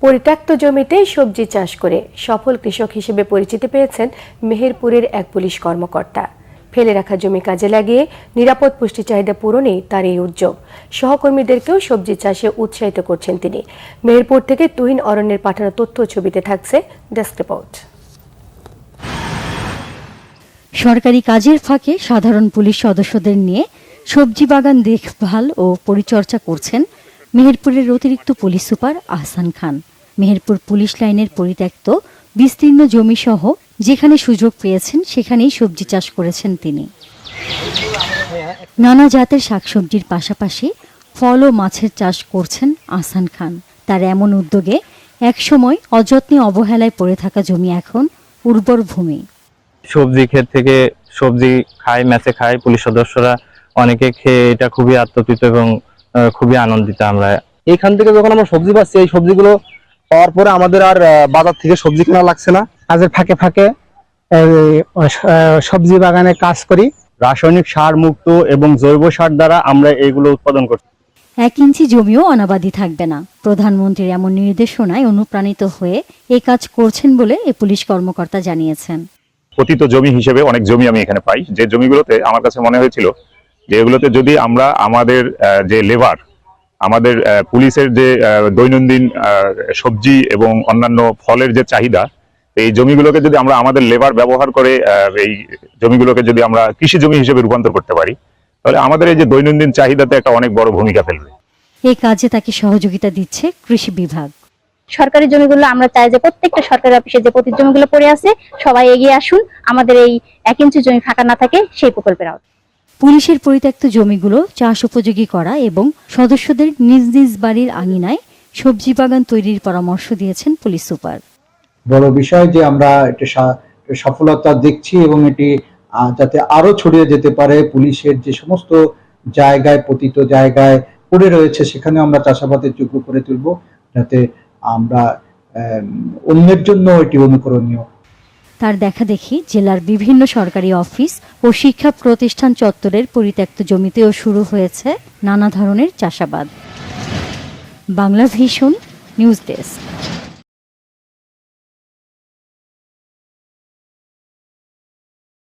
পরিত্যক্ত জমিতে সবজি চাষ করে সফল কৃষক হিসেবে পরিচিতি পেয়েছেন মেহেরপুরের এক পুলিশ কর্মকর্তা। ফেলে রাখা জমি কাজে লাগিয়ে নিরাপদ পুষ্টি চাহিদা পূরণেই তার এই উদ্যোগ। সহকর্মীদেরকেও সবজি চাষে উৎসাহিত করছেন তিনি। মেহেরপুর থেকে তুহিন অরণ্যের পাঠানো তথ্য ছবিতে থাকছে ডেস্ক রিপোর্ট। সরকারি কাজের ফাঁকে সাধারণ পুলিশ সদস্যদের নিয়ে সবজি বাগান দেখভাল ও পরিচর্যা করছেন মেহেরপুরের অতিরিক্ত পুলিশ সুপার আহসান খান। মেহেরপুর পুলিশ লাইনের পরিত্যক্ত বিস্তীর্ণ জমি সহ যেখানে সুযোগ পেয়েছেন সেখানেই সবজি চাষ করেছেন তিনি। নানা জাতের শাকসবজির পাশাপাশি ফল ও মাছের চাষ করছেন আহসান খান। তার এমন উদ্যোগে একসময় অযত্নে অবহেলায় পড়ে থাকা জমি এখন উর্বর ভূমি। সবজি ক্ষেত থেকে সবজি খায়, ম্যাচে খায় পুলিশ সদস্যরা, অনেকে খেয়ে এটা খুবই আত্মতৃপ্ত এবং খুবই আনন্দিত। আমরা এইখান থেকে যখন আমরা সবজি পাচ্ছি, এই সবজিগুলো পাওয়ার পরে আমাদের আর বাজার থেকে সবজি কেনা লাগছে না। কাজের ফাঁকে ফাঁকে সবজি বাগানে কাজ করি। রাসায়নিক সার মুক্ত এবং জৈব সার দ্বারা আমরা এগুলো উৎপাদন করছি। 1 ইঞ্চি জমিও অনাবাদি থাকবে না। প্রধানমন্ত্রীর এমন নির্দেশনায় অনুপ্রাণিত হয়ে এই কাজ করছেন বলে এ পুলিশ কর্মকর্তা জানিয়েছেন। পতিত জমি হিসেবে অনেক জমি আমি এখানে পাই, যে জমিগুলোতে আমার কাছে মনে হয়েছিল যে এগুলোতে যদি আমরা আমাদের যে লেবার, আমাদের পুলিশের যে দৈনন্দিন সবজি এবং অন্যান্য ফলের যে চাহিদা, এই জমিগুলোকে যদি আমরা আমাদের লেবার ব্যবহার করে এই জমিগুলোকে যদি আমরা কৃষি জমি হিসেবে রূপান্তর করতে পারি, তাহলে আমাদের এই যে দৈনন্দিন চাহিদাতে একটা অনেক বড় ভূমিকা ফেলবে। এই কাজে তাকে সহযোগিতা দিচ্ছে কৃষি বিভাগ। সরকারি জমিগুলো আমরা চাই যে প্রত্যেকটা সরকারি অফিসে যে প্রতি জমিগুলো পড়ে আছে সবাই এগিয়ে আসুন, আমাদের এই 1 ইঞ্চি জমি ফাঁকা না থাকে সেই প্রকল্পের আওতায়। পুলিশের পরিত্যক্ত জমিগুলো চাষ উপযোগী করা এবং সদস্যদের নিজ নিজ বাড়ির আঙিনায় সবজি বাগান তৈরির পরামর্শ দিয়েছেন পুলিশ সুপার। বড় বিষয় যে আমরা এটা সফলতা দেখছি এবং এটি যাতে আরো ছড়িয়ে যেতে পারে। পুলিশের যে সমস্ত জায়গায় পতিত জায়গায় পড়ে রয়েছে সেখানে আমরা চাষাবাদের যোগ্য করে তুলব, যাতে আমরা অন্যের জন্য এটি অনুকরণীয়। তার দেখা দেখি জেলার বিভিন্ন সরকারি অফিস ও শিক্ষা প্রতিষ্ঠান চত্বরের পরিত্যক্ত জমিতেও শুরু হয়েছে নানা ধরনের চাষাবাদ। Bangla vision news desk.